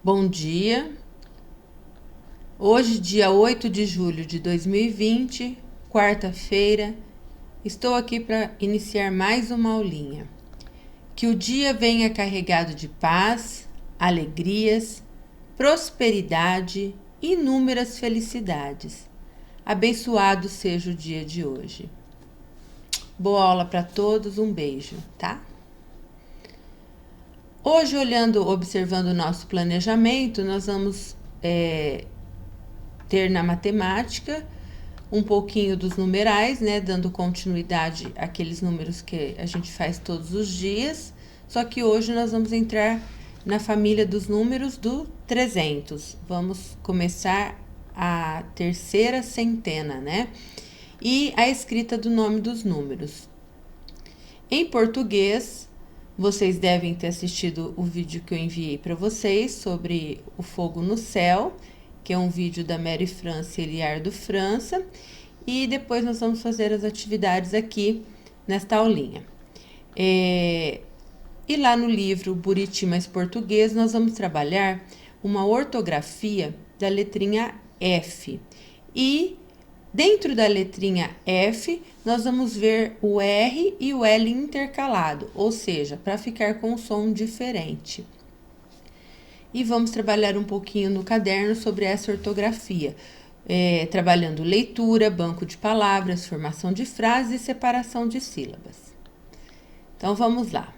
Bom dia. Hoje, dia 8 de julho de 2020, quarta-feira, estou aqui para iniciar mais uma aulinha. Que o dia venha carregado de paz, alegrias, prosperidade e inúmeras felicidades. Abençoado seja o dia de hoje. Boa aula para todos, um beijo, tá? Hoje, observando o nosso planejamento, nós vamos ter na matemática um pouquinho dos numerais, né, dando continuidade àqueles números que a gente faz todos os dias, só que hoje nós vamos entrar na família dos números do 300. Vamos começar a terceira centena, né, e a escrita do nome dos números. Em português, vocês devem ter assistido o vídeo que eu enviei para vocês sobre o fogo no céu, que é um vídeo da Mary France e Eliardo França, e depois nós vamos fazer as atividades aqui nesta aulinha. E lá no livro Buriti Mais Português, nós vamos trabalhar uma ortografia da letrinha F. E dentro da letrinha F, nós vamos ver o R e o L intercalado, ou seja, para ficar com um som diferente. E vamos trabalhar um pouquinho no caderno sobre essa ortografia, trabalhando leitura, banco de palavras, formação de frases e separação de sílabas. Então, vamos lá.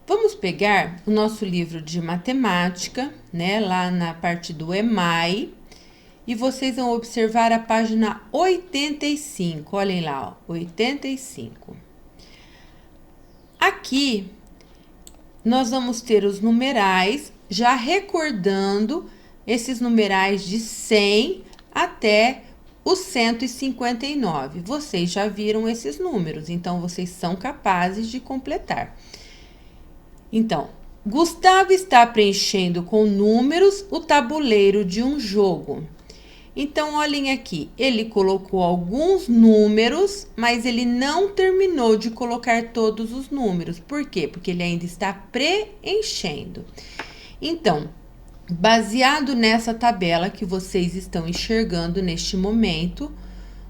Vamos pegar o nosso livro de matemática, né, lá na parte do EMAI, e vocês vão observar a página 85. Olhem lá, ó, 85. Aqui, nós vamos ter os numerais, já recordando esses numerais de 100 até os 159. Vocês já viram esses números, então vocês são capazes de completar. Então, Gustavo está preenchendo com números o tabuleiro de um jogo. Então, olhem aqui, ele colocou alguns números, mas ele não terminou de colocar todos os números. Por quê? Porque ele ainda está preenchendo. Então, baseado nessa tabela que vocês estão enxergando neste momento,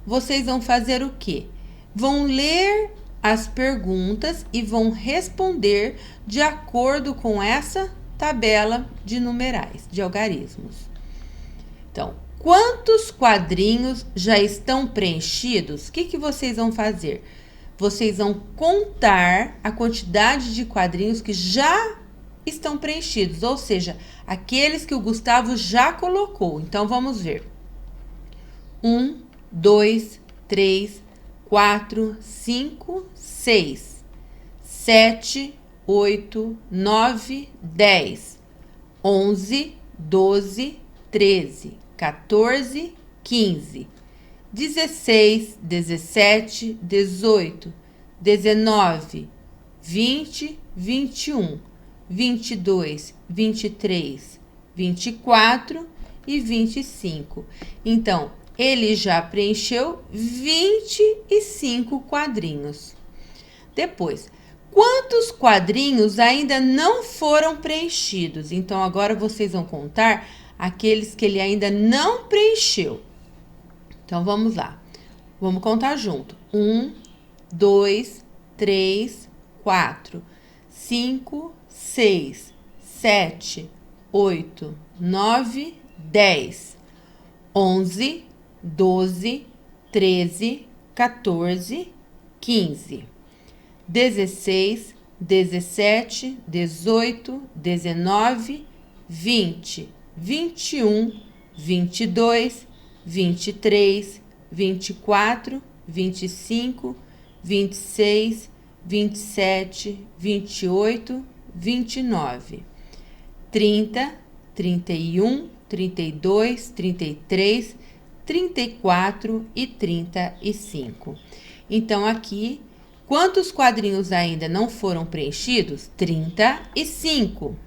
vocês vão fazer o quê? Vão ler as perguntas e vão responder de acordo com essa tabela de numerais, de algarismos. Então, quantos quadrinhos já estão preenchidos? O que vocês vão fazer? Vocês vão contar a quantidade de quadrinhos que já estão preenchidos, ou seja, aqueles que o Gustavo já colocou. Então, vamos ver. 1, 2, 3, 4, 5, 6, 7, 8, 9, 10, 11, 12, 13, 14, 15, 16, 17, 18, 19, 20, 21, 22, 23, 24 e 25. Então, ele já preencheu 25 quadrinhos. Depois, quantos quadrinhos ainda não foram preenchidos? Então, agora vocês vão contar aqueles que ele ainda não preencheu. Então, vamos lá. Vamos contar junto. 1, 2, 3, 4, 5, 6, 7, 8, 9, 10, 11, 12, 13, 14, 15, 16, 17, 18, 19, 20, 21, 22, 23, 24, 25, 26, 27, 28, 29, 30, 31, 32, 33, 34 e 35. Então, aqui, quantos quadrinhos ainda não foram preenchidos? 35.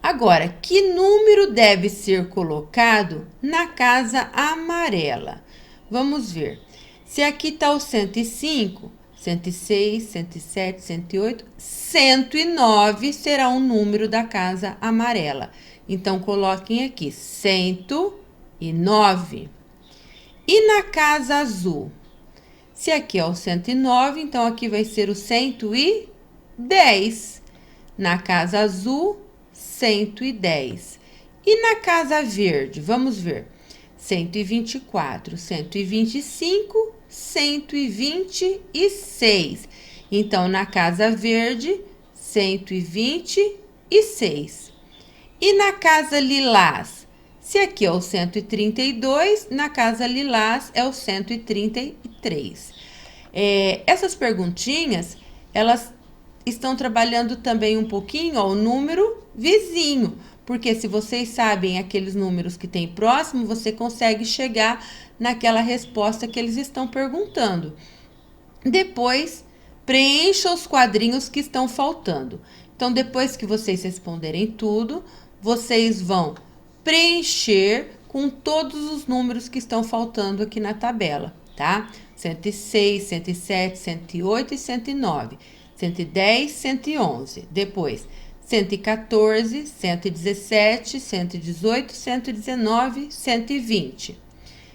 Agora, que número deve ser colocado na casa amarela? Vamos ver. Se aqui está o 105, 106, 107, 108, 109 será o número da casa amarela. Então, coloquem aqui 109. E na casa azul? Se aqui é o 109, então aqui vai ser o 110. Na casa azul, 110. E na casa verde? Vamos ver. 124, 125, 126. Então, na casa verde, 126. E na casa lilás? Se aqui é o 132, na casa lilás é o 133. Essas perguntinhas, elas estão trabalhando também um pouquinho, ó, o número vizinho. Porque se vocês sabem aqueles números que tem próximo, você consegue chegar naquela resposta que eles estão perguntando. Depois, preencha os quadrinhos que estão faltando. Então, depois que vocês responderem tudo, vocês vão preencher com todos os números que estão faltando aqui na tabela, tá? 106, 107, 108 e 109. 110, 111. Depois, 114, 117, 118, 119, 120.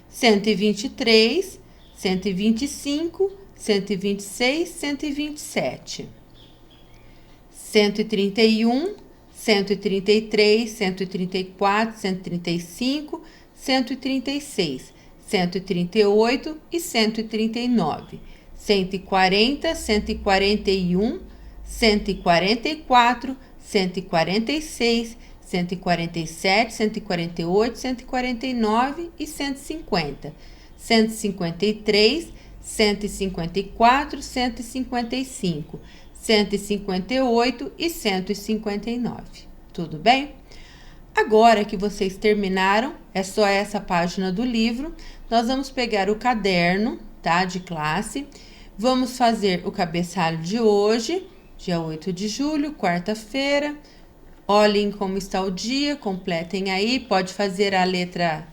123, 125, 126, 127. 131, 133, 134, 135, 136, 138 e 139. 140, 141, 144, 146, 147, 148, 149 e 150. 153, 154, 155, 158 e 159. Tudo bem? Agora que vocês terminaram, é só essa página do livro, nós vamos pegar o caderno, tá, de classe, vamos fazer o cabeçalho de hoje, dia 8 de julho, quarta-feira. Olhem como está o dia, completem aí, pode fazer a letra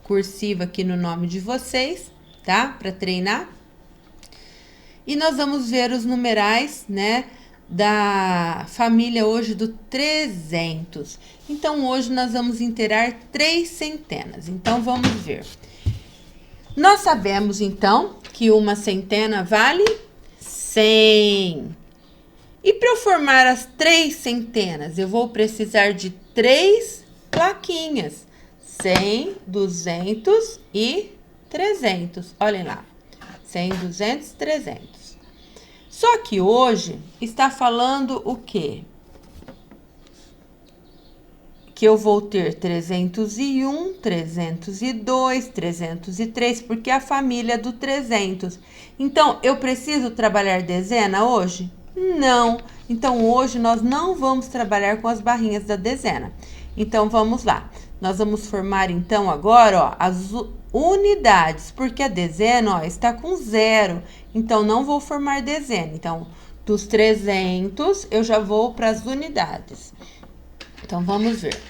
cursiva aqui no nome de vocês, tá, para treinar. E nós vamos ver os numerais, né, da família hoje do 300. Então, hoje nós vamos inteirar 3 centenas. Então, vamos ver. Nós sabemos, então, que uma centena vale 100. E para eu formar as 3 centenas, eu vou precisar de 3 plaquinhas. 100, 200 e 300. Olhem lá. 100, 200, 300. Só que hoje está falando o quê? Que eu vou ter 301, 302, 303, porque é a família do 300. Então, eu preciso trabalhar dezena hoje? Não. Então, hoje nós não vamos trabalhar com as barrinhas da dezena. Então, vamos lá. Nós vamos formar, então, agora, ó, as unidades, porque a dezena, ó, está com 0. Então, não vou formar dezena. Então, dos 300, eu já vou para as unidades. Então, vamos ver.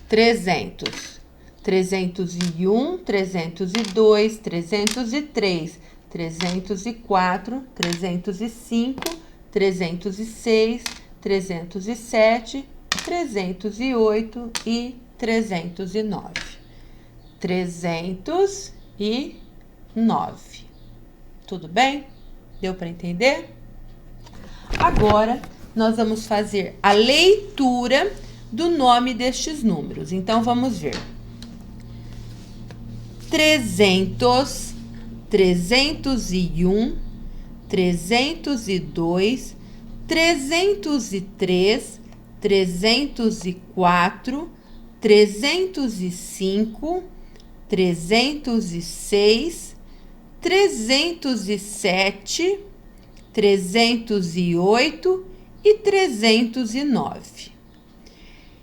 300, 301, 302, 303, 304, 305, 306, 307, 308 e 309. 309. Tudo bem? Deu para entender? Agora, nós vamos fazer a leitura do nome destes números. Então, vamos ver. 300, 301, 302, 303, 304, 305, 306, 307, 308 e 309.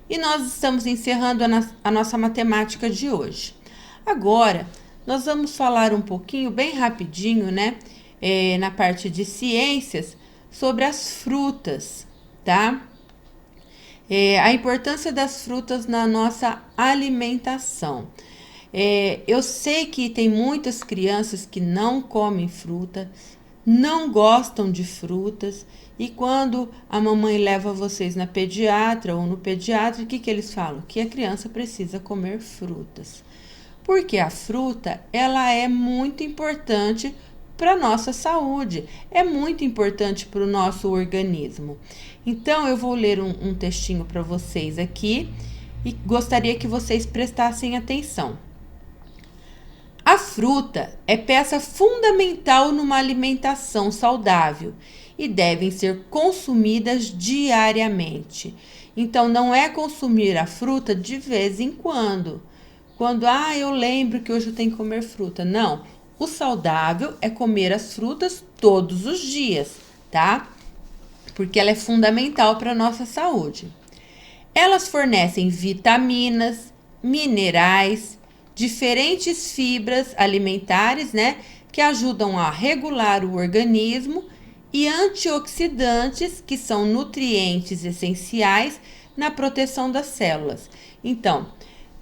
E nós estamos encerrando a nossa matemática de hoje. Agora, nós vamos falar um pouquinho, bem rapidinho, né, na parte de ciências, sobre as frutas, tá? A importância das frutas na nossa alimentação. Eu sei que tem muitas crianças que não comem fruta, não gostam de frutas. E quando a mamãe leva vocês na pediatra ou no pediatra, o que eles falam? Que a criança precisa comer frutas. Porque a fruta, ela é muito importante para a nossa saúde, é muito importante para o nosso organismo. Então, eu vou ler um textinho para vocês aqui e gostaria que vocês prestassem atenção. A fruta é peça fundamental numa alimentação saudável e devem ser consumidas diariamente. Então, não é consumir a fruta de vez em quando. Quando, eu lembro que hoje eu tenho que comer fruta. Não, o saudável é comer as frutas todos os dias, tá? Porque ela é fundamental para a nossa saúde. Elas fornecem vitaminas, minerais, diferentes fibras alimentares, né? Que ajudam a regular o organismo e antioxidantes, que são nutrientes essenciais na proteção das células. Então,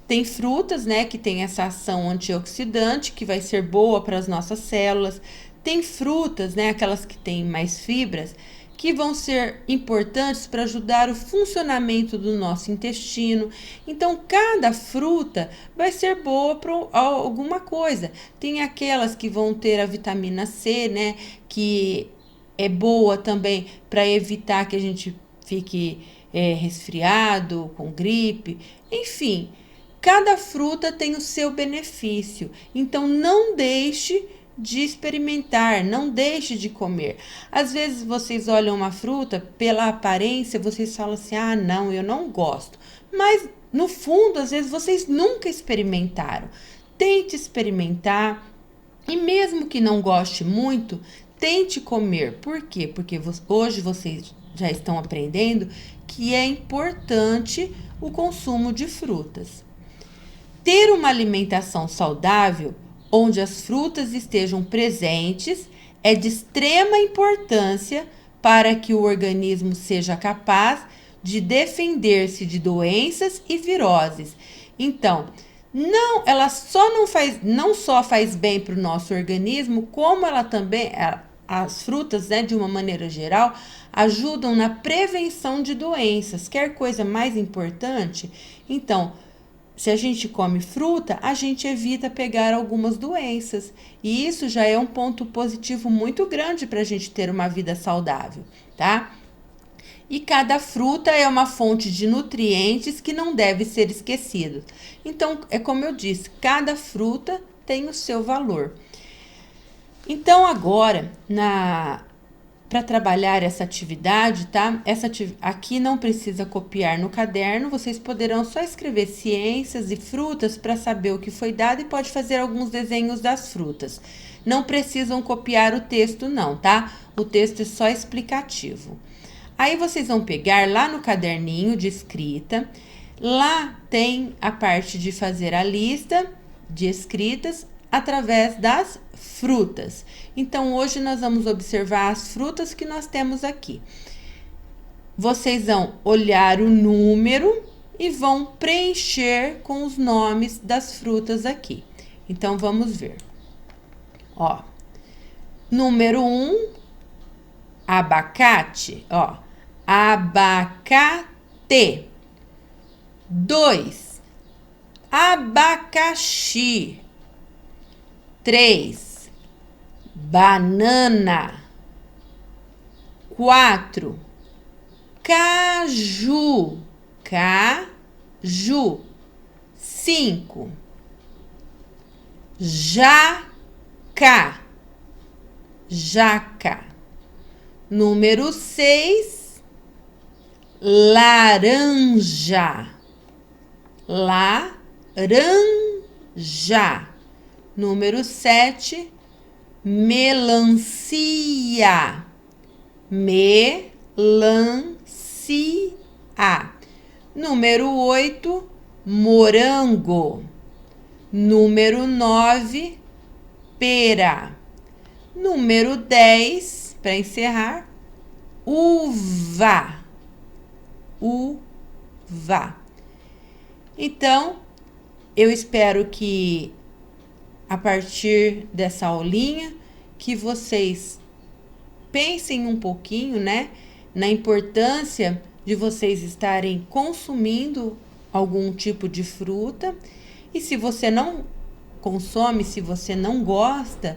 tem frutas, né, que tem essa ação antioxidante, que vai ser boa para as nossas células. Tem frutas, né, aquelas que têm mais fibras, que vão ser importantes para ajudar o funcionamento do nosso intestino. Então, cada fruta vai ser boa para alguma coisa. Tem aquelas que vão ter a vitamina C, né, que é boa também para evitar que a gente fique resfriado, com gripe, enfim. Cada fruta tem o seu benefício, então não deixe de experimentar, não deixe de comer. Às vezes vocês olham uma fruta, pela aparência, vocês falam assim, não, eu não gosto. Mas no fundo, às vezes vocês nunca experimentaram. Tente experimentar e mesmo que não goste muito, tente comer. Por quê? Porque hoje vocês já estão aprendendo que é importante o consumo de frutas. Ter uma alimentação saudável, onde as frutas estejam presentes, é de extrema importância para que o organismo seja capaz de defender-se de doenças e viroses. Então, ela não só faz bem para o nosso organismo, como ela também, as frutas, né, de uma maneira geral, ajudam na prevenção de doenças. Quer coisa mais importante? Então, se a gente come fruta, a gente evita pegar algumas doenças. E isso já é um ponto positivo muito grande para a gente ter uma vida saudável, tá? E cada fruta é uma fonte de nutrientes que não deve ser esquecido. Então, é como eu disse, cada fruta tem o seu valor. Então, agora, para trabalhar essa atividade, tá? Aqui não precisa copiar no caderno, vocês poderão só escrever ciências e frutas para saber o que foi dado e pode fazer alguns desenhos das frutas. Não precisam copiar o texto não, tá? O texto é só explicativo. Aí vocês vão pegar lá no caderninho de escrita, lá tem a parte de fazer a lista de escritas através das frutas. Então, hoje nós vamos observar as frutas que nós temos aqui. Vocês vão olhar o número e vão preencher com os nomes das frutas aqui. Então, vamos ver. Ó, número 1, abacate, ó, abacate. 2, abacaxi. 3, banana. 4, caju. 5, jaca. Número 6, laranja. Número 7, melancia. Número 8, morango. Número 9, pera. Número 10, para encerrar, uva. Então, eu espero que a partir dessa aulinha que vocês pensem um pouquinho, né, na importância de vocês estarem consumindo algum tipo de fruta. E se você não consome, se você não gosta,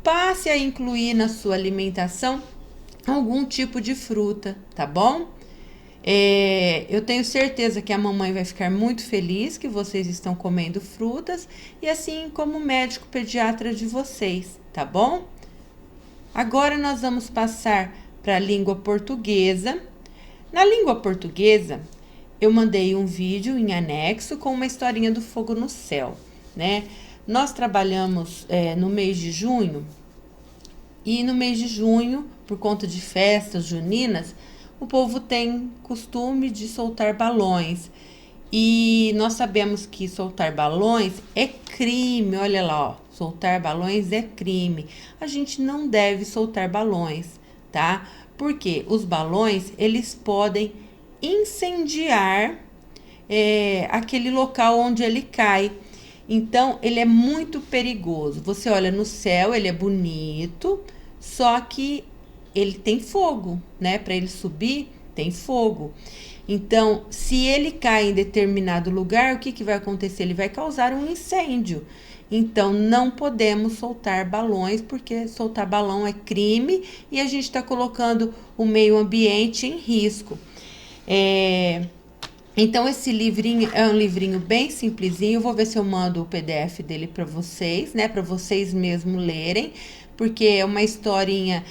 passe a incluir na sua alimentação algum tipo de fruta, tá bom? Eu tenho certeza que a mamãe vai ficar muito feliz que vocês estão comendo frutas, e assim como o médico pediatra de vocês, tá bom? Agora nós vamos passar para a língua portuguesa. Na língua portuguesa, eu mandei um vídeo em anexo com uma historinha do fogo no céu, né? Nós trabalhamos no mês de junho, e no mês de junho, por conta de festas juninas, o povo tem costume de soltar balões. E nós sabemos que soltar balões é crime, olha lá, ó, soltar balões é crime. A gente não deve soltar balões, tá? Porque os balões, eles podem incendiar aquele local onde ele cai. Então, ele é muito perigoso. Você olha no céu, ele é bonito, só que ele tem fogo, né? Para ele subir, tem fogo. Então, se ele cai em determinado lugar, o que vai acontecer? Ele vai causar um incêndio. Então, não podemos soltar balões, porque soltar balão é crime e a gente está colocando o meio ambiente em risco. Então, esse livrinho é um livrinho bem simplesinho. Eu vou ver se eu mando o PDF dele para vocês, né? Para vocês mesmo lerem, porque é uma historinha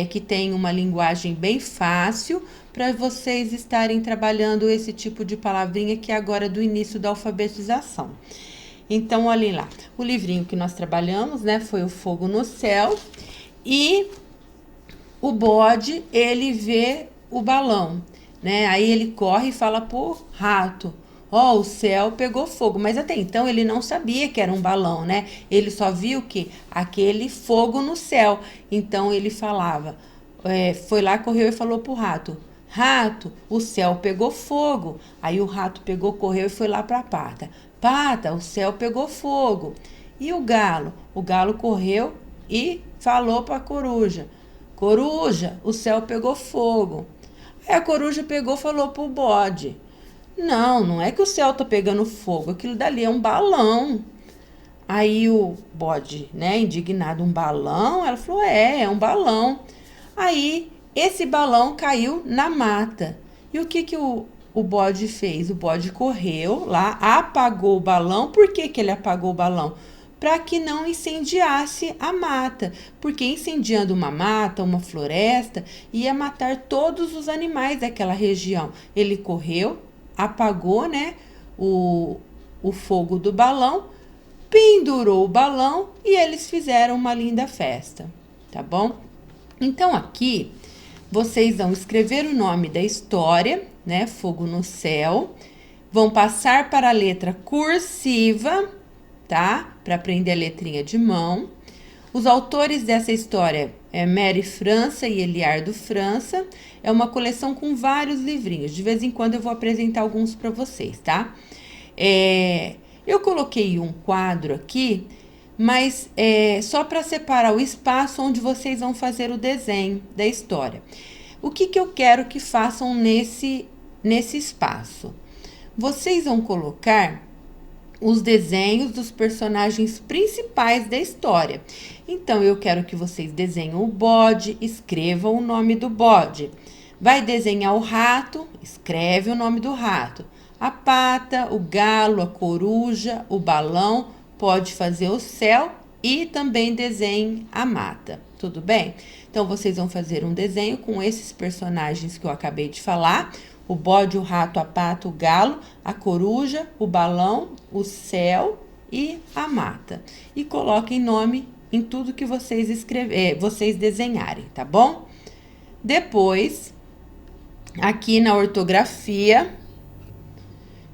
que tem uma linguagem bem fácil para vocês estarem trabalhando esse tipo de palavrinha que é agora do início da alfabetização. Então, olhem lá. O livrinho que nós trabalhamos, né, foi O Fogo no Céu. E o bode, ele vê o balão, né? Aí ele corre e fala pro rato: ó, o céu pegou fogo. Mas até então ele não sabia que era um balão, né? Ele só viu que aquele fogo no céu. Então ele falava, foi lá, correu e falou pro rato: rato, o céu pegou fogo. Aí o rato pegou, correu e foi lá pra pata. Pata, o céu pegou fogo. E o galo? O galo correu e falou pra coruja: coruja, o céu pegou fogo. Aí a coruja pegou e falou pro bode: não é que o céu tá pegando fogo, aquilo dali é um balão. Aí o bode, né, indignado: um balão? Ela falou: é um balão. Aí esse balão caiu na mata. E o que o bode fez? O bode correu lá, apagou o balão. Por que ele apagou o balão? Para que não incendiasse a mata, porque incendiando uma mata, uma floresta, ia matar todos os animais daquela região. Ele correu, apagou, né, o fogo do balão, pendurou o balão e eles fizeram uma linda festa, tá bom? Então aqui vocês vão escrever o nome da história, né, Fogo no Céu, vão passar para a letra cursiva, tá? Para aprender a letrinha de mão. Os autores dessa história é Mary França e Eliardo França. É uma coleção com vários livrinhos. De vez em quando eu vou apresentar alguns para vocês, tá? Eu coloquei um quadro aqui, mas só para separar o espaço onde vocês vão fazer o desenho da história. O que eu quero que façam nesse espaço? Vocês vão colocar os desenhos dos personagens principais da história. Então, eu quero que vocês desenhem o bode, escrevam o nome do bode. Vai desenhar o rato, escreve o nome do rato. A pata, o galo, a coruja, o balão, pode fazer o céu e também desenhe a mata. Tudo bem? Então, vocês vão fazer um desenho com esses personagens que eu acabei de falar: o bode, o rato, a pata, o galo, a coruja, o balão, o céu e a mata. E coloquem nome em tudo que vocês vocês desenharem, tá bom? Depois, aqui na ortografia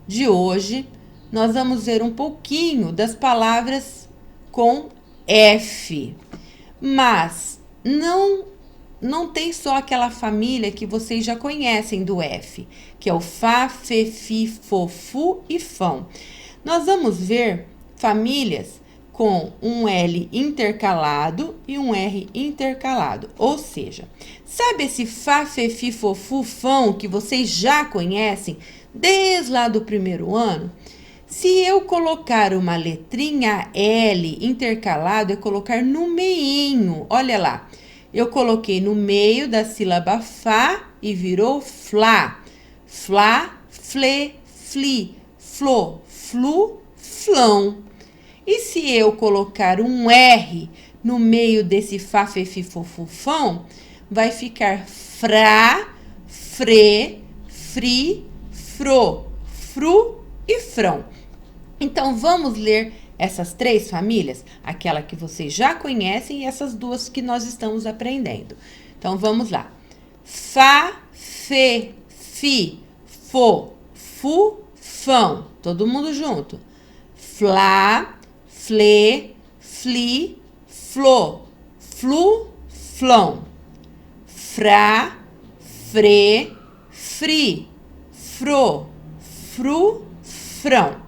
de hoje, nós vamos ver um pouquinho das palavras com F. Mas não tem só aquela família que vocês já conhecem do F, que é o Fá, Fê, Fi, Fô, Fu e Fão. Nós vamos ver famílias com um L intercalado e um R intercalado. Ou seja, sabe esse fá, fê, fi, fô, fu, fão que vocês já conhecem desde lá do primeiro ano? Se eu colocar uma letrinha L intercalado, é colocar no meinho. Olha lá, eu coloquei no meio da sílaba Fá e virou Flá. Flá, flê, fli, flô, flu, flão. E se eu colocar um R no meio desse Fá, fê, fi, fô, fu, fão, vai ficar Frá, frê, fri, frô, fru e frão. Então, vamos ler essas 3 famílias, aquela que vocês já conhecem e essas 2 que nós estamos aprendendo. Então, vamos lá. Fá, fê, fi, fô, fu, fão. Todo mundo junto. Flá, flê, fli, flô, flu, flão. Frá, frê, fri, frô, fru, frão.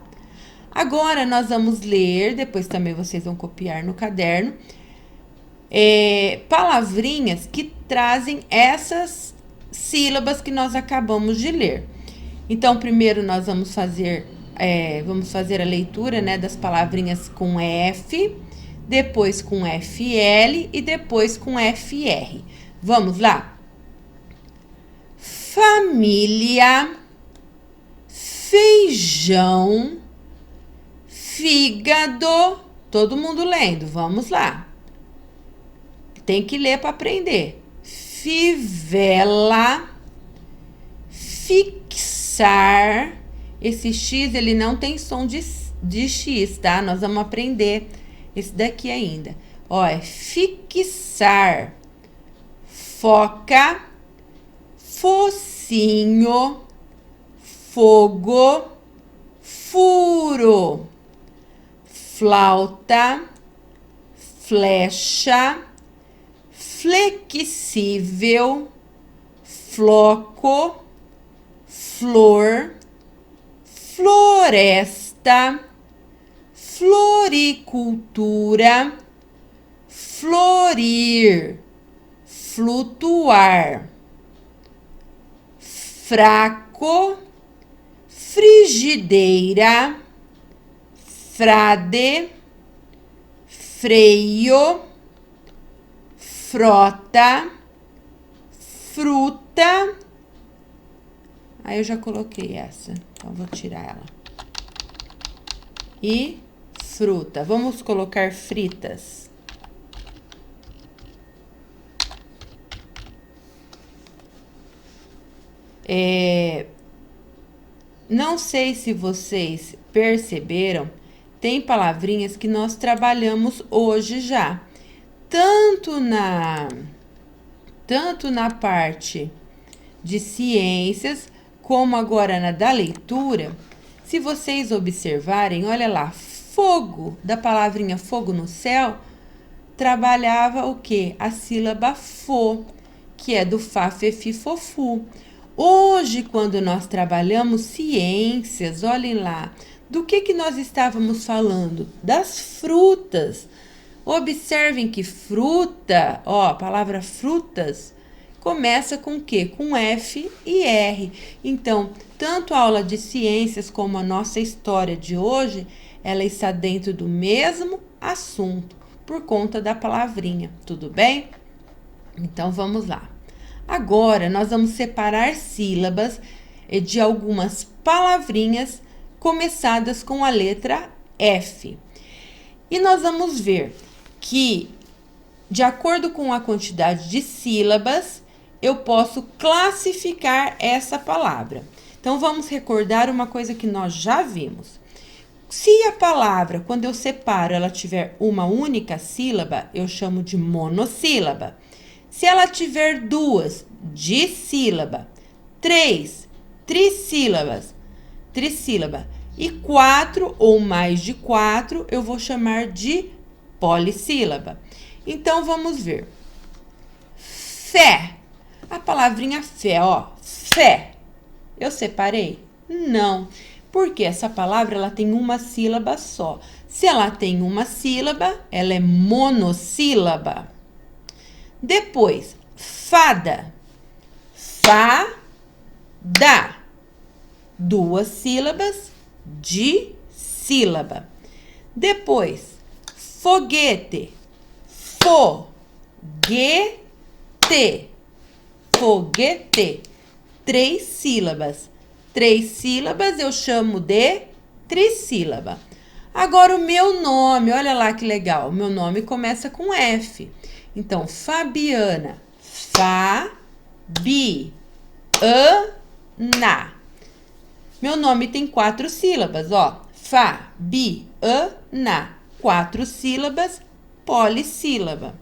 Agora, nós vamos ler, depois também vocês vão copiar no caderno, palavrinhas que trazem essas sílabas que nós acabamos de ler. Então, primeiro nós vamos fazer a leitura, né, das palavrinhas com F, depois com FL e depois com FR. Vamos lá? Família, feijão, fígado. Todo mundo lendo, vamos lá. Tem que ler para aprender. Fivela, fixar. Esse X, ele não tem som de X, tá? Nós vamos aprender esse daqui ainda. Ó, é fixar. Foca, focinho, fogo, furo. Flauta, flecha, flexível, floco, flor, floresta, floricultura, florir, flutuar, fraco, frigideira, frade, freio, frota, fruta. Aí eu já coloquei essa, então vou tirar ela. E fruta. Vamos colocar fritas. Não sei se vocês perceberam, tem palavrinhas que nós trabalhamos hoje já. Tanto na parte de ciências, como agora na da leitura. Se vocês observarem, olha lá, fogo, da palavrinha fogo no céu, trabalhava o quê? A sílaba fô, que é do fá, fê, fi, fô, fu. Hoje, quando nós trabalhamos ciências, olhem lá, do que nós estávamos falando? Das frutas. Observem que fruta, ó, a palavra frutas, começa com o quê? Com F e R. Então, tanto a aula de ciências como a nossa história de hoje, ela está dentro do mesmo assunto, por conta da palavrinha, tudo bem? Então, vamos lá. Agora, nós vamos separar sílabas de algumas palavrinhas começadas com a letra F. E nós vamos ver que, de acordo com a quantidade de sílabas, eu posso classificar essa palavra. Então, vamos recordar uma coisa que nós já vimos. Se a palavra, quando eu separo, ela tiver uma única sílaba, eu chamo de monossílaba. Se ela tiver 2, dissílaba, 3, trissílaba, e 4 ou mais de 4, eu vou chamar de polissílaba. Então, vamos ver. Fé. A palavrinha fé, ó, fé. Eu separei? Não, porque essa palavra ela tem uma sílaba só. Se ela tem uma sílaba, ela é monossílaba. Depois, fada. Fada. 2 sílabas, dissílaba. Depois, foguete. Foguete. Foguete. 3 sílabas. 3 sílabas eu chamo de trissílaba. Agora o meu nome, olha lá que legal. O meu nome começa com F. Então, Fabiana. Fa-bi-an-na. Meu nome tem 4 sílabas, ó. Fa-bi-an-na. 4 sílabas, polissílaba.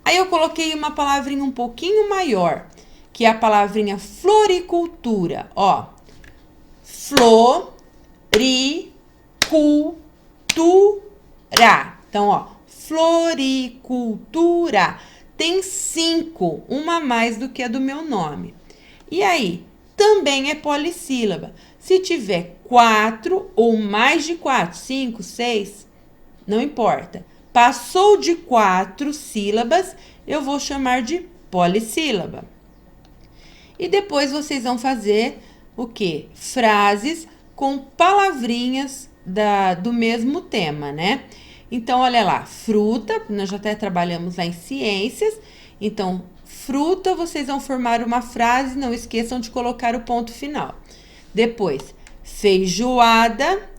Aí eu coloquei uma palavrinha um pouquinho maior, que é a palavrinha floricultura, ó. Floricultura. Então, ó, floricultura tem 5, uma a mais do que a do meu nome. E aí, também é polissílaba. Se tiver 4 ou mais de 4, 5, 6, não importa. Passou de 4 sílabas, eu vou chamar de polissílaba. E depois vocês vão fazer o quê? Frases com palavrinhas do mesmo tema, né? Então, olha lá, fruta, nós já até trabalhamos lá em ciências. Então, fruta, vocês vão formar uma frase, não esqueçam de colocar o ponto final. Depois, feijoada,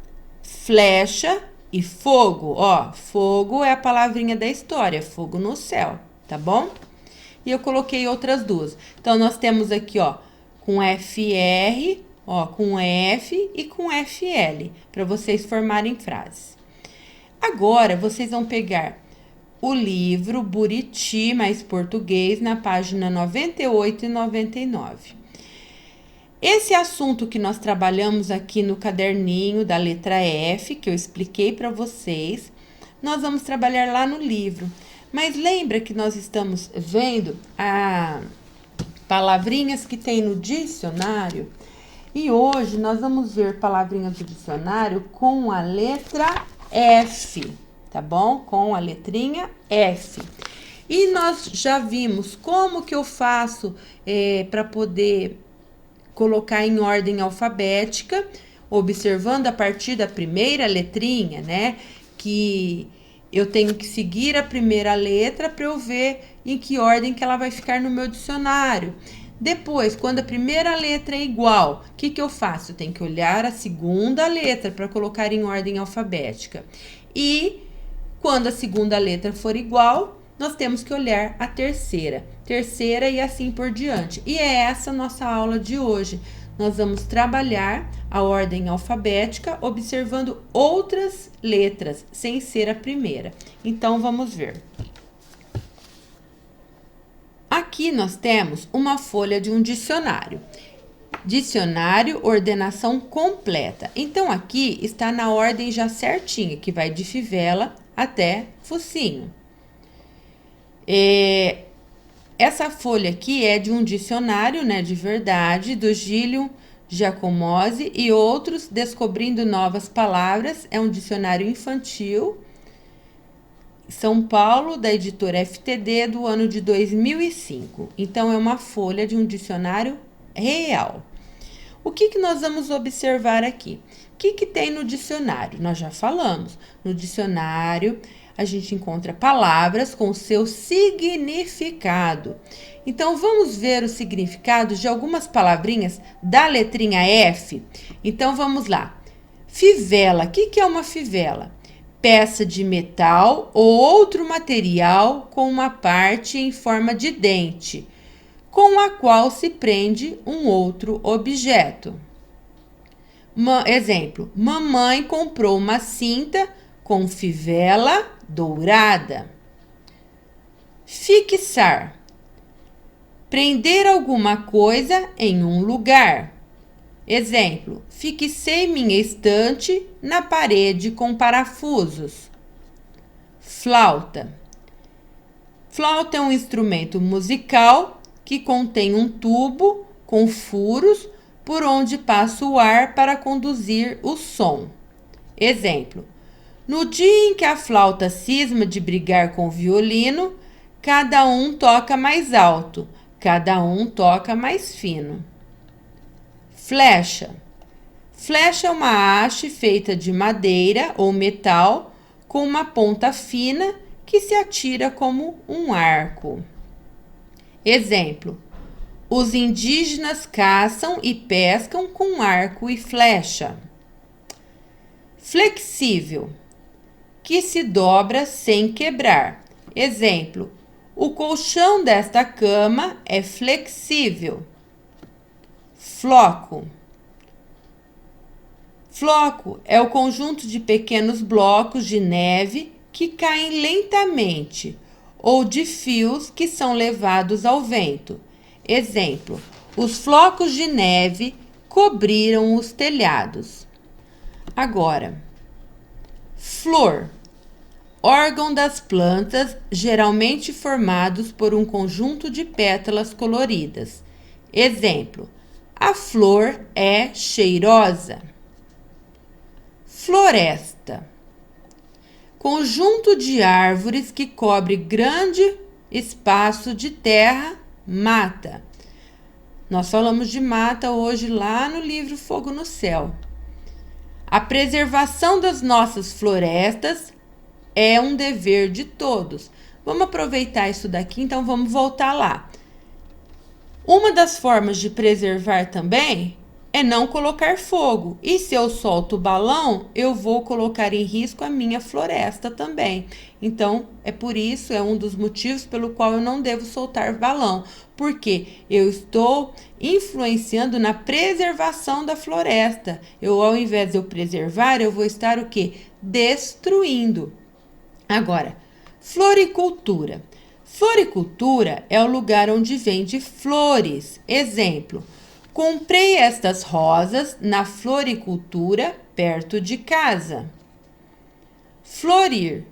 flecha e fogo. Ó, fogo é a palavrinha da história, fogo no céu, tá bom? E eu coloquei outras 2. Então, nós temos aqui, ó, com FR, ó, com F e com FL, para vocês formarem frases. Agora, vocês vão pegar o livro Buriti mais Português na página 98 e 99. Esse assunto que nós trabalhamos aqui no caderninho da letra F, que eu expliquei para vocês, nós vamos trabalhar lá no livro. Mas lembra que nós estamos vendo as palavrinhas que tem no dicionário? E hoje nós vamos ver palavrinhas do dicionário com a letra F, tá bom? Com a letrinha F. E nós já vimos como que eu faço para poder colocar em ordem alfabética, observando a partir da primeira letrinha, né? Que eu tenho que seguir a primeira letra para eu ver em que ordem que ela vai ficar no meu dicionário. Depois, quando a primeira letra é igual, o que eu faço? Eu tenho que olhar a segunda letra para colocar em ordem alfabética. E quando a segunda letra for igual, nós temos que olhar a terceira. Terceira e assim por diante. E é essa a nossa aula de hoje. Nós vamos trabalhar a ordem alfabética observando outras letras, sem ser a primeira. Então, vamos ver. Aqui nós temos uma folha de um dicionário. Dicionário, ordenação completa. Então, aqui está na ordem já certinha, que vai de fivela até focinho. Essa folha aqui é de um dicionário, né, de verdade, do Gílio Giacomozzi e outros, Descobrindo Novas Palavras. É um dicionário infantil, São Paulo, da editora FTD, do ano de 2005. Então, é uma folha de um dicionário real. O que nós vamos observar aqui? O que tem no dicionário? Nós já falamos. No dicionário, a gente encontra palavras com seu significado. Então, vamos ver os significados de algumas palavrinhas da letrinha F? Então, vamos lá. Fivela. O que é uma fivela? Peça de metal ou outro material com uma parte em forma de dente, com a qual se prende um outro objeto. Exemplo, mamãe comprou uma cinta com fivela dourada. Fixar. Prender alguma coisa em um lugar. Exemplo, fixei minha estante na parede com parafusos. Flauta. Flauta é um instrumento musical que contém um tubo com furos por onde passa o ar para conduzir o som. Exemplo, No dia em que a flauta cisma de brigar com o violino, cada um toca mais alto, cada um toca mais fino. Flecha. Flecha é uma haste feita de madeira ou metal com uma ponta fina que se atira como um arco. Exemplo: os indígenas caçam e pescam com arco e flecha. Flexível, que se dobra sem quebrar. Exemplo: o colchão desta cama é flexível. Floco. Floco é o conjunto de pequenos blocos de neve que caem lentamente ou de fios que são levados ao vento. Exemplo: os flocos de neve cobriram os telhados. Agora, flor, órgão das plantas geralmente formados por um conjunto de pétalas coloridas. Exemplo: a flor é cheirosa. Floresta, conjunto de árvores que cobre grande espaço de terra, mata. Nós falamos de mata hoje lá no livro Fogo no Céu. A preservação das nossas florestas é um dever de todos. Vamos aproveitar isso daqui, então vamos voltar lá. Uma das formas de preservar também é não colocar fogo. E se eu solto o balão, eu vou colocar em risco a minha floresta também. Então, é por isso, é um dos motivos pelo qual eu não devo soltar balão. Porque eu estou influenciando na preservação da floresta. Ao invés de eu preservar, eu vou estar o quê? Destruindo. Agora, floricultura. Floricultura é o lugar onde vende flores. Exemplo: comprei estas rosas na floricultura perto de casa. Florir,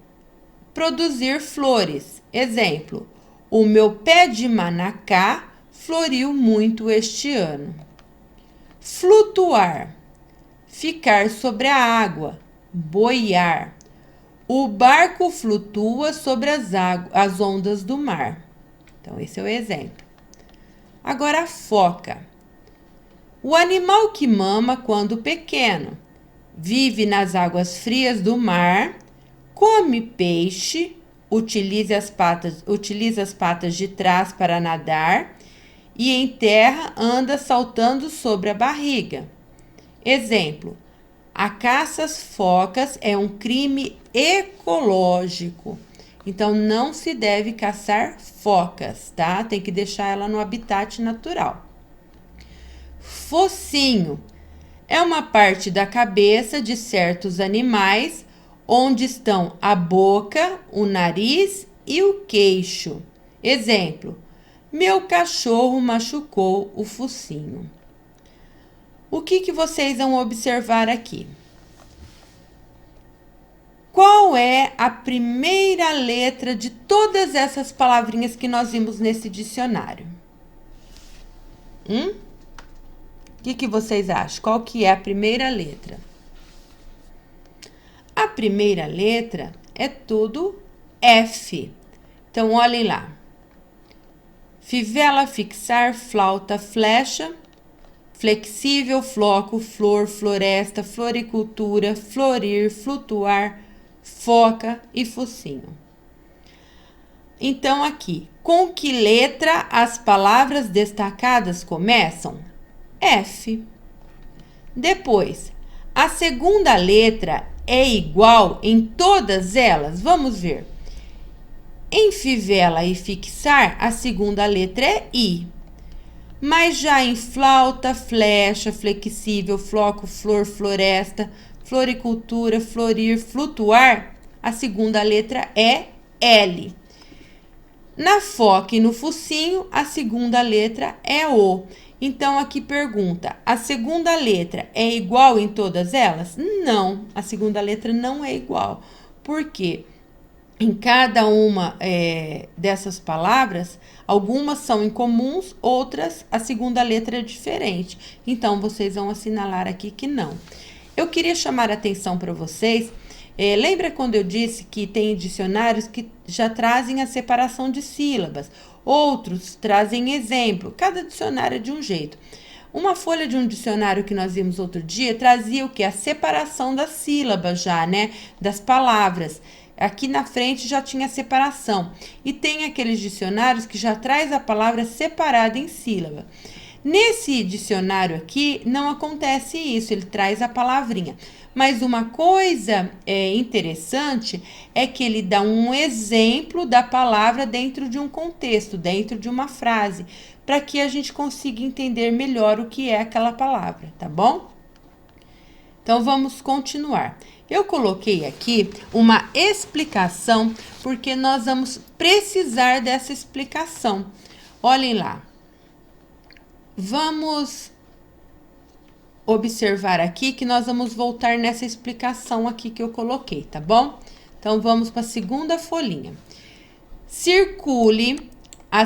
produzir flores. Exemplo: o meu pé de manacá floriu muito este ano. Flutuar, ficar sobre a água, boiar. O barco flutua sobre as ondas do mar. Então, esse é o exemplo. Agora, a foca. O animal que mama quando pequeno, vive nas águas frias do mar, come peixe, utiliza as patas de trás para nadar e em terra anda saltando sobre a barriga. Exemplo: a caça às focas é um crime ecológico. Então, não se deve caçar focas, tá? Tem que deixar ela no habitat natural. Focinho é uma parte da cabeça de certos animais onde estão a boca, o nariz e o queixo. Exemplo: meu cachorro machucou o focinho. O que vocês vão observar aqui? Qual é a primeira letra de todas essas palavrinhas que nós vimos nesse dicionário? O que vocês acham? Qual que é a primeira letra? A primeira letra é tudo F. Então, olhem lá. Fivela, fixar, flauta, flecha, flexível, floco, flor, floresta, floricultura, florir, flutuar, foca e focinho. Então, aqui, com que letra as palavras destacadas começam? F. Depois, a segunda letra é igual em todas elas? Vamos ver. Em fivela e fixar, a segunda letra é I. Mas já em flauta, flecha, flexível, floco, flor, floresta, floricultura, florir, flutuar, a segunda letra é L. Na foca e no focinho, a segunda letra é O. Então, aqui pergunta, a segunda letra é igual em todas elas? Não, a segunda letra não é igual. Por quê? Em cada uma dessas palavras, algumas são incomuns, outras a segunda letra é diferente. Então, vocês vão assinalar aqui que não. Eu queria chamar a atenção para vocês Lembra quando eu disse que tem dicionários que já trazem a separação de sílabas, outros trazem exemplo, cada dicionário é de um jeito. Uma folha de um dicionário que nós vimos outro dia trazia o que? A separação das sílabas já, né? Das palavras. Aqui na frente já tinha separação. E tem aqueles dicionários que já traz a palavra separada em sílaba. Nesse dicionário aqui não acontece isso, ele traz a palavrinha. Mas uma coisa interessante é que ele dá um exemplo da palavra dentro de um contexto, dentro de uma frase, para que a gente consiga entender melhor o que é aquela palavra, tá bom? Então, vamos continuar. Eu coloquei aqui uma explicação, porque nós vamos precisar dessa explicação. Olhem lá. Vamos observar aqui que nós vamos voltar nessa explicação aqui que eu coloquei, tá bom? Então, vamos para a segunda folhinha. Circule a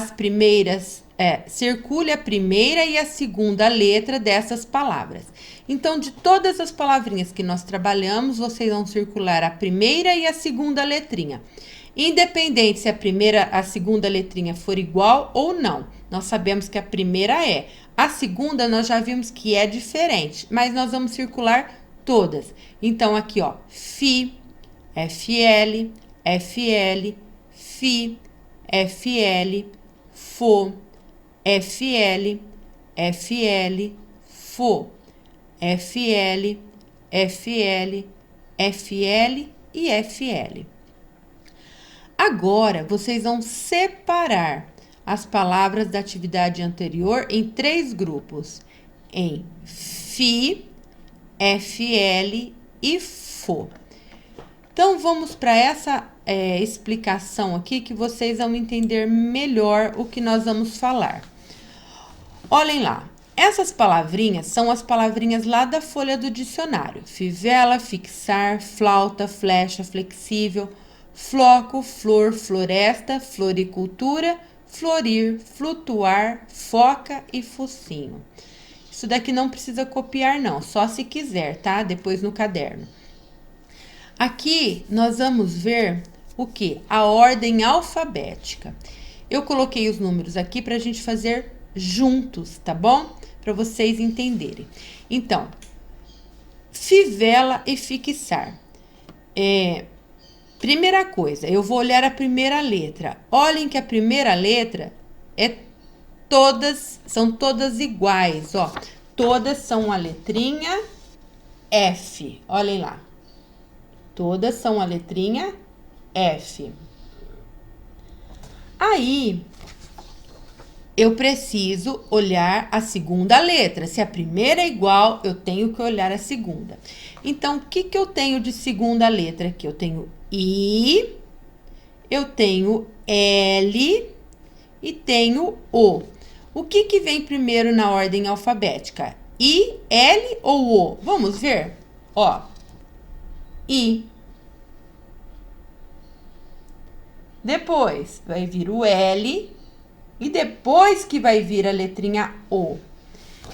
primeira e a segunda letra dessas palavras. Então, de todas as palavrinhas que nós trabalhamos, vocês vão circular a primeira e a segunda letrinha. Independente se a segunda letrinha for igual ou não. Nós sabemos que a primeira é. A segunda nós já vimos que é diferente, mas nós vamos circular todas. Então, aqui, ó, fi, FL, FL, fi, FL, fo, FL, FL, fo, FL, FL, FL e FL. Agora, vocês vão separar as palavras da atividade anterior em 3 grupos, em fi, FL e fo. Então, vamos para essa explicação aqui que vocês vão entender melhor o que nós vamos falar. Olhem lá, essas palavrinhas são as palavrinhas lá da folha do dicionário. Fivela, fixar, flauta, flecha, flexível, floco, flor, floresta, floricultura, florir, flutuar, foca e focinho. Isso daqui não precisa copiar não, só se quiser, tá? Depois no caderno. Aqui nós vamos ver o que? A ordem alfabética. Eu coloquei os números aqui para a gente fazer juntos, tá bom? Para vocês entenderem. Então, fivela e fixar. Primeira coisa, eu vou olhar a primeira letra. Olhem que a primeira letra são todas iguais, ó. Todas são a letrinha F. Olhem lá. Todas são a letrinha F. Aí, eu preciso olhar a segunda letra. Se a primeira é igual, eu tenho que olhar a segunda. Então, o que eu tenho de segunda letra aqui? Eu tenho I, eu tenho L e tenho O. O que vem primeiro na ordem alfabética? I, L ou O? Vamos ver? Ó, I. Depois vai vir o L e depois que vai vir a letrinha O.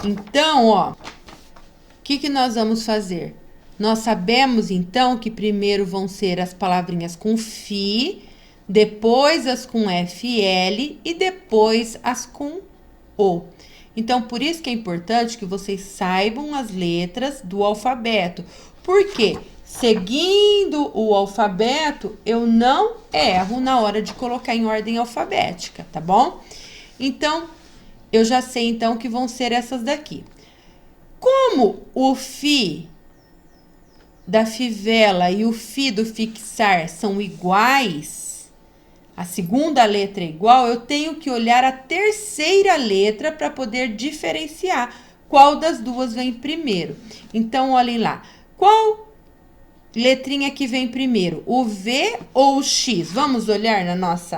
Então, ó, o que nós vamos fazer? Nós sabemos, então, que primeiro vão ser as palavrinhas com fi, depois as com FL e depois as com O. Então, por isso que é importante que vocês saibam as letras do alfabeto. Por quê? Seguindo o alfabeto, eu não erro na hora de colocar em ordem alfabética, tá bom? Então, eu já sei, então, que vão ser essas daqui. Como o fi da fivela e o fi do fixar são iguais, a segunda letra é igual, eu tenho que olhar a terceira letra para poder diferenciar qual das duas vem primeiro. Então, olhem lá. Qual letrinha que vem primeiro? O V ou o X? Vamos olhar no nosso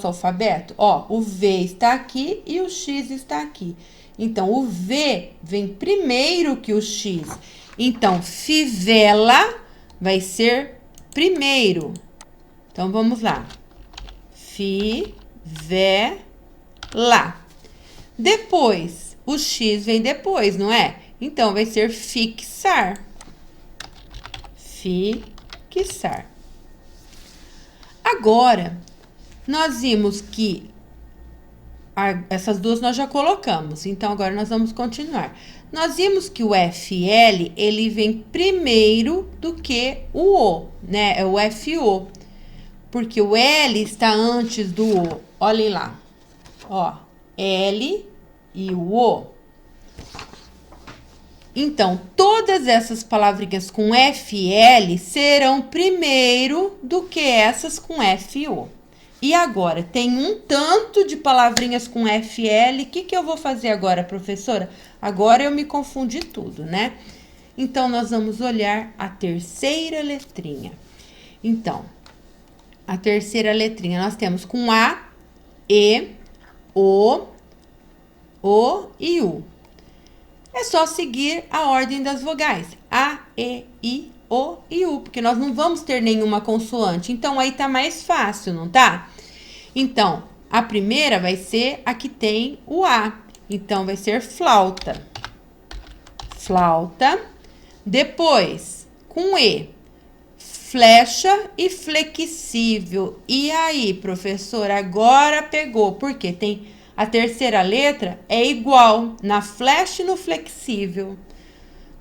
alfabeto? Ó, o V está aqui e o X está aqui. Então, o V vem primeiro que o X. Então, fivela vai ser primeiro. Então, vamos lá. Fivela. Depois, o X vem depois, não é? Então, vai ser fixar. fixar. Agora, nós vimos que essas duas nós já colocamos, então agora nós vamos continuar. Nós vimos que o FL, ele vem primeiro do que o O, né? É o FO, porque o L está antes do O. Olhem lá, ó, L e o O. Então, todas essas palavrinhas com FL serão primeiro do que essas com FO. E agora, tem um tanto de palavrinhas com FL. O que eu vou fazer agora, professora? Agora eu me confundi tudo, né? Então, nós vamos olhar a terceira letrinha. Então, a terceira letrinha nós temos com A, E, O e U. É só seguir a ordem das vogais. A, E, I, O e U, porque nós não vamos ter nenhuma consoante. Então, aí tá mais fácil, não tá? Então, a primeira vai ser a que tem o A. Então, vai ser flauta. Flauta. Depois, com E, flecha e flexível. E aí, professora, agora pegou. Porque tem a terceira letra é igual na flecha e no flexível.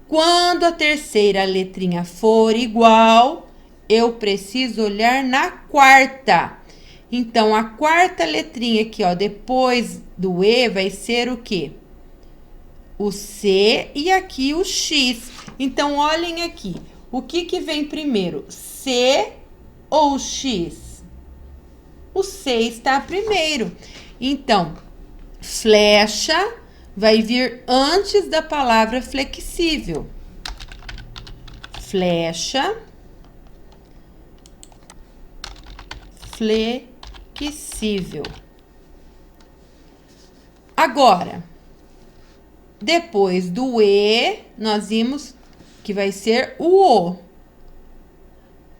Quando a terceira letrinha for igual, eu preciso olhar na quarta. Então, a quarta letrinha aqui, ó, depois do E, vai ser o quê? O C e aqui o X. Então, olhem aqui. O que vem primeiro? C ou X? O C está primeiro. Então, flecha vai vir antes da palavra flexível. Flecha. Flexível. Agora, depois do E, nós vimos que vai ser o O.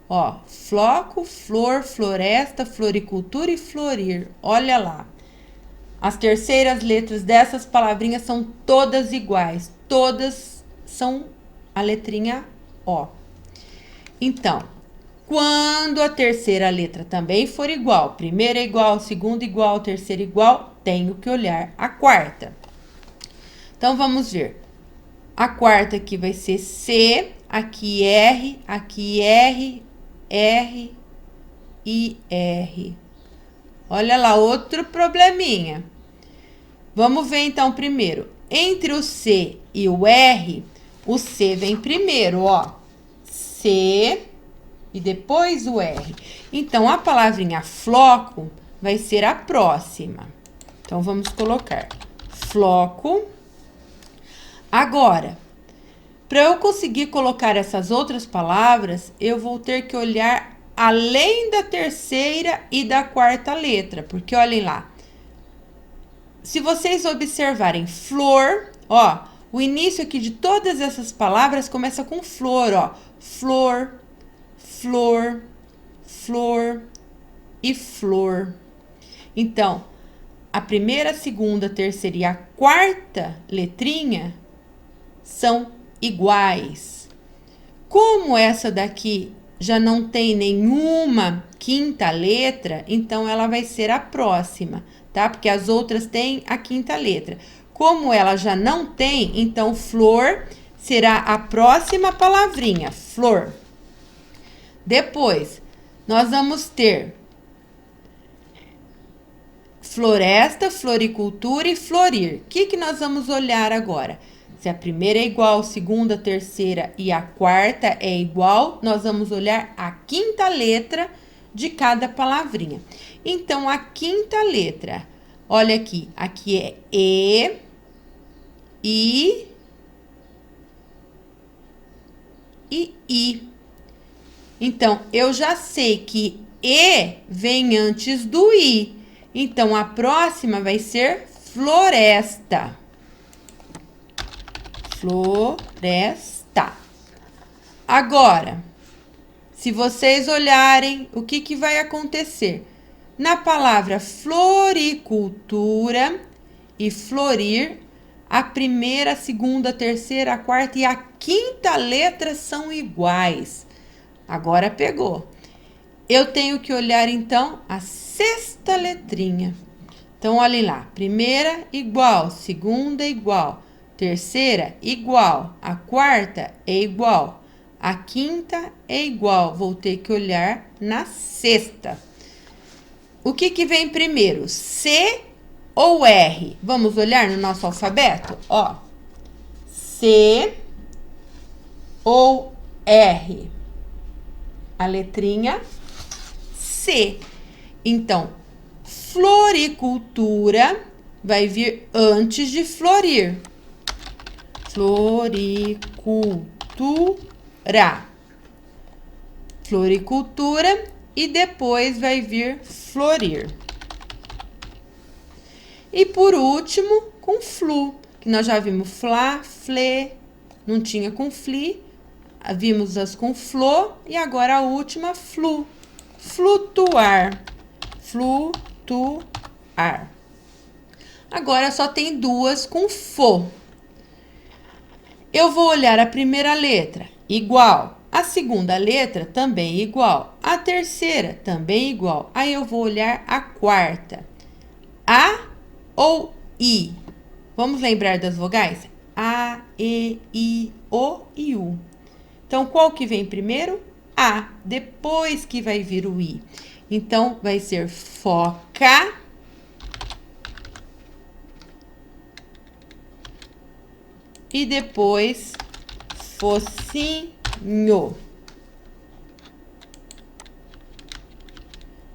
Ó, floco, flor, floresta, floricultura e florir. Olha lá. As terceiras letras dessas palavrinhas são todas iguais. Todas são a letrinha O. Então, quando a terceira letra também for igual, primeira é igual, segunda igual, terceira igual, tenho que olhar a quarta. Então, vamos ver. A quarta aqui vai ser C, aqui R, R e R. Olha lá, outro probleminha. Vamos ver então primeiro. Entre o C e o R, o C vem primeiro, ó. C e depois o R. Então, a palavrinha floco vai ser a próxima. Então, vamos colocar floco. Agora, para eu conseguir colocar essas outras palavras, eu vou ter que olhar além da terceira e da quarta letra, porque olhem lá. Se vocês observarem flor, ó, o início aqui de todas essas palavras começa com flor, ó. Flor, flor, flor e flor. Então, a primeira, a segunda, a terceira e a quarta letrinha são iguais. Como essa daqui já não tem nenhuma quinta letra, então ela vai ser a próxima, tá? Porque as outras têm a quinta letra. Como ela já não tem, então flor será a próxima palavrinha, flor. Depois, nós vamos ter floresta, floricultura e florir. O que nós vamos olhar agora? Se a primeira é igual, a segunda, a terceira e a quarta é igual, nós vamos olhar a quinta letra de cada palavrinha. Então, a quinta letra, olha aqui, aqui é E, I e I. Então, eu já sei que E vem antes do I. Então, a próxima vai ser floresta. Floresta. Agora, se vocês olharem, o que vai acontecer? Na palavra floricultura e florir, a primeira, a segunda, a terceira, a quarta e a quinta letra são iguais. Agora pegou. Eu tenho que olhar, então, a sexta letrinha. Então, olhem lá. Primeira, igual. Segunda, igual. Terceira, igual. A quarta é igual. A quinta é igual. Vou ter que olhar na sexta. O que vem primeiro? C ou R? Vamos olhar no nosso alfabeto? Ó. C ou R? A letrinha C. Então, floricultura vai vir antes de florir. Floricultura. Floricultura e depois vai vir florir. E por último, com flu, que nós já vimos flá, flê, não tinha com fli, vimos as com flô e agora a última, flu. Flutuar. Flutuar. Agora só tem duas com fô. Eu vou olhar a primeira letra, igual. A segunda letra, também igual. A terceira, também igual. Aí eu vou olhar a quarta. A ou I? Vamos lembrar das vogais? A, E, I, O e U. Então, qual que vem primeiro? A, depois que vai vir o I. Então, vai ser foca. E depois, focinho.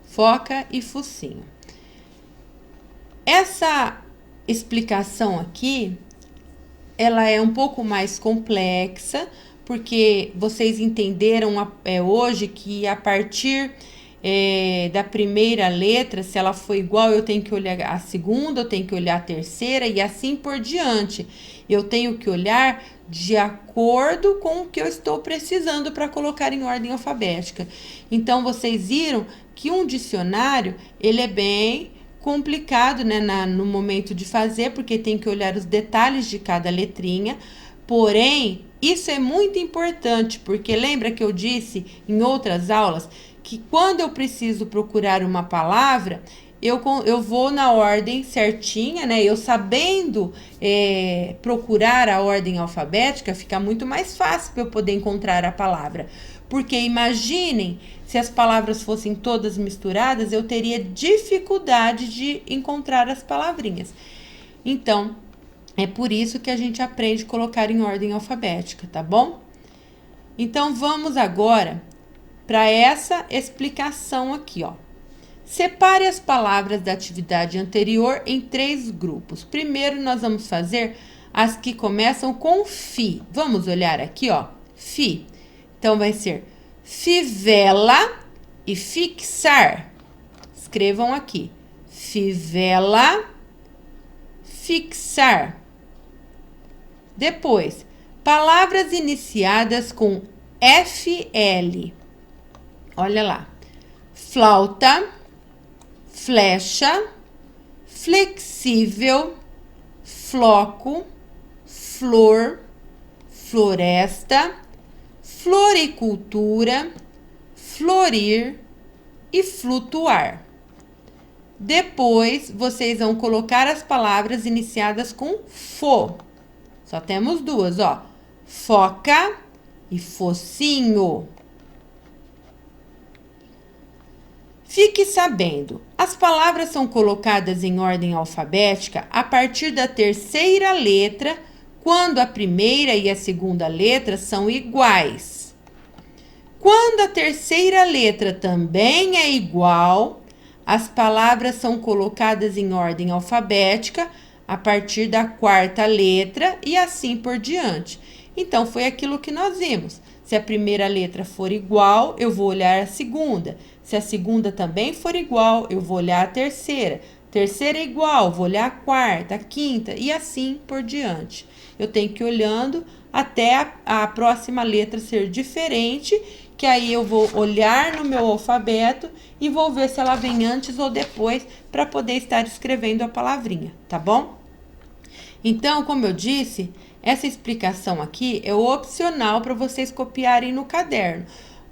Foca e focinho. Essa explicação aqui, ela é um pouco mais complexa, porque vocês entenderam hoje que a partir da primeira letra, se ela for igual, eu tenho que olhar a segunda, eu tenho que olhar a terceira e assim por diante. Eu tenho que olhar de acordo com o que eu estou precisando para colocar em ordem alfabética. Então, vocês viram que um dicionário, ele é bem complicado, né, no momento de fazer, porque tem que olhar os detalhes de cada letrinha. Porém, isso é muito importante, porque lembra que eu disse em outras aulas que quando eu preciso procurar uma palavra, eu vou na ordem certinha, né? Eu sabendo procurar a ordem alfabética, fica muito mais fácil para eu poder encontrar a palavra. Porque imaginem, se as palavras fossem todas misturadas, eu teria dificuldade de encontrar as palavrinhas. Então, é por isso que a gente aprende a colocar em ordem alfabética, tá bom? Então, vamos agora para essa explicação aqui, ó. Separe as palavras da atividade anterior em 3 grupos. Primeiro, nós vamos fazer as que começam com fi. Vamos olhar aqui, ó. Fi. Então, vai ser fivela e fixar. Escrevam aqui. Fivela, fixar. Depois, palavras iniciadas com FL. Olha lá. Flauta, flecha, flexível, floco, flor, floresta, floricultura, florir e flutuar. Depois, vocês vão colocar as palavras iniciadas com fo. Só temos 2, ó. Foca e focinho. Fique sabendo, as palavras são colocadas em ordem alfabética a partir da terceira letra, quando a primeira e a segunda letra são iguais. Quando a terceira letra também é igual, as palavras são colocadas em ordem alfabética a partir da quarta letra e assim por diante. Então, foi aquilo que nós vimos. Se a primeira letra for igual, eu vou olhar a segunda. Se a segunda também for igual, eu vou olhar a terceira. Terceira é igual, vou olhar a quarta, a quinta e assim por diante. Eu tenho que ir olhando até a próxima letra ser diferente, que aí eu vou olhar no meu alfabeto e vou ver se ela vem antes ou depois para poder estar escrevendo a palavrinha, tá bom? Então, como eu disse, essa explicação aqui é opcional para vocês copiarem no caderno.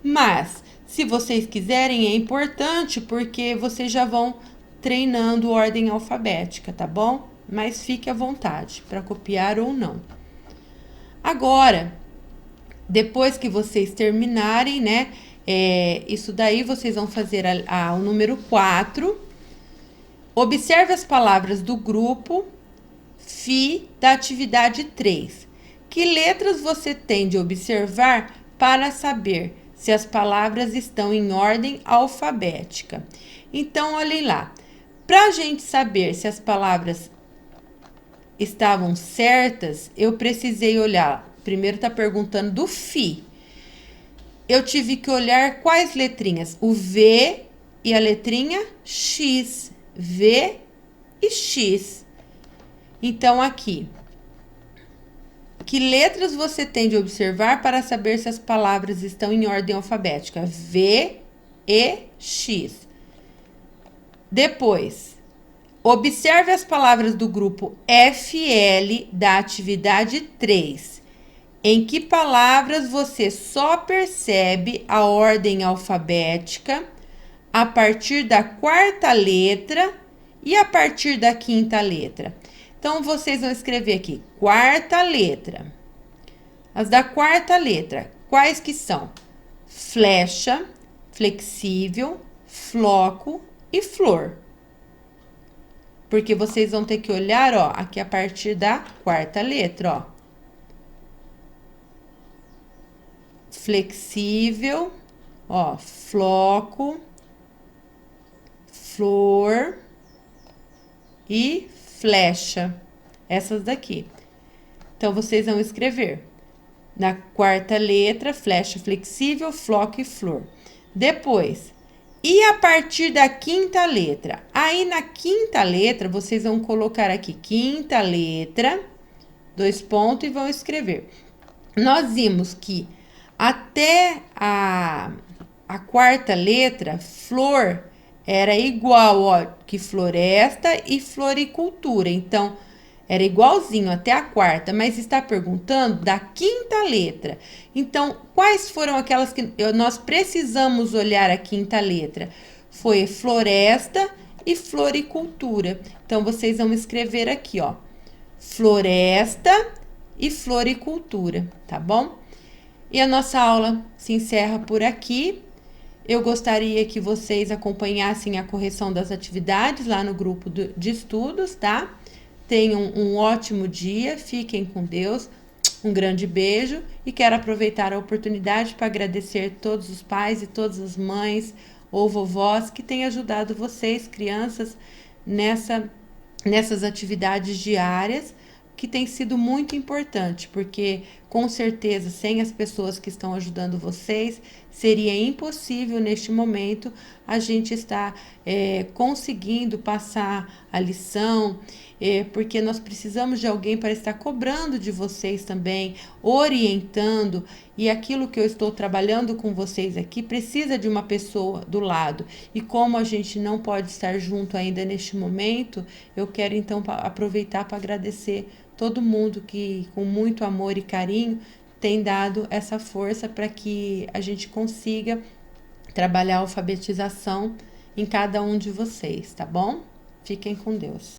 Mas, se vocês quiserem, é importante porque vocês já vão treinando ordem alfabética, tá bom? Mas fique à vontade para copiar ou não. Agora, depois que vocês terminarem, né? Isso daí vocês vão fazer o número 4. Observe as palavras do grupo FI da atividade 3. Que letras você tem de observar para saber se as palavras estão em ordem alfabética? Então, olhem lá. Para a gente saber se as palavras estavam certas, eu precisei olhar. Primeiro está perguntando do FI. Eu tive que olhar quais letrinhas? O V e a letrinha X. V e X. Então, aqui. Que letras você tem de observar para saber se as palavras estão em ordem alfabética? V e X. Depois, observe as palavras do grupo FL da atividade 3. Em que palavras você só percebe a ordem alfabética a partir da 4ª letra e a partir da 5ª letra? Então, vocês vão escrever aqui, 4ª letra. As da 4ª letra, quais que são? Flecha, flexível, floco e flor. Porque vocês vão ter que olhar, ó, aqui a partir da 4ª letra, ó. Flexível, ó, floco, flor e flecha. Essas daqui. Então, vocês vão escrever na 4ª letra, flecha, flexível, floco e flor. Depois, e a partir da 5ª letra? Aí, na 5ª letra, vocês vão colocar aqui 5ª letra, 2 pontos e vão escrever. Nós vimos que até a 4ª letra, flor, era igual, ó, que floresta e floricultura. Então, era igualzinho até a 4ª, mas está perguntando da 5ª letra. Então, quais foram aquelas que nós precisamos olhar a 5ª letra? Foi floresta e floricultura. Então, vocês vão escrever aqui, ó, floresta e floricultura, tá bom? E a nossa aula se encerra por aqui. Eu gostaria que vocês acompanhassem a correção das atividades lá no grupo de estudos, tá? Tenham um ótimo dia, fiquem com Deus, um grande beijo e quero aproveitar a oportunidade para agradecer todos os pais e todas as mães ou vovós que têm ajudado vocês, crianças, nessas atividades diárias, que tem sido muito importante, porque com certeza sem as pessoas que estão ajudando vocês, seria impossível neste momento a gente estar conseguindo passar a lição, porque nós precisamos de alguém para estar cobrando de vocês também, orientando, e aquilo que eu estou trabalhando com vocês aqui precisa de uma pessoa do lado. E como a gente não pode estar junto ainda neste momento, eu quero então aproveitar para agradecer todo mundo que com muito amor e carinho tem dado essa força para que a gente consiga trabalhar a alfabetização em cada um de vocês, tá bom? Fiquem com Deus.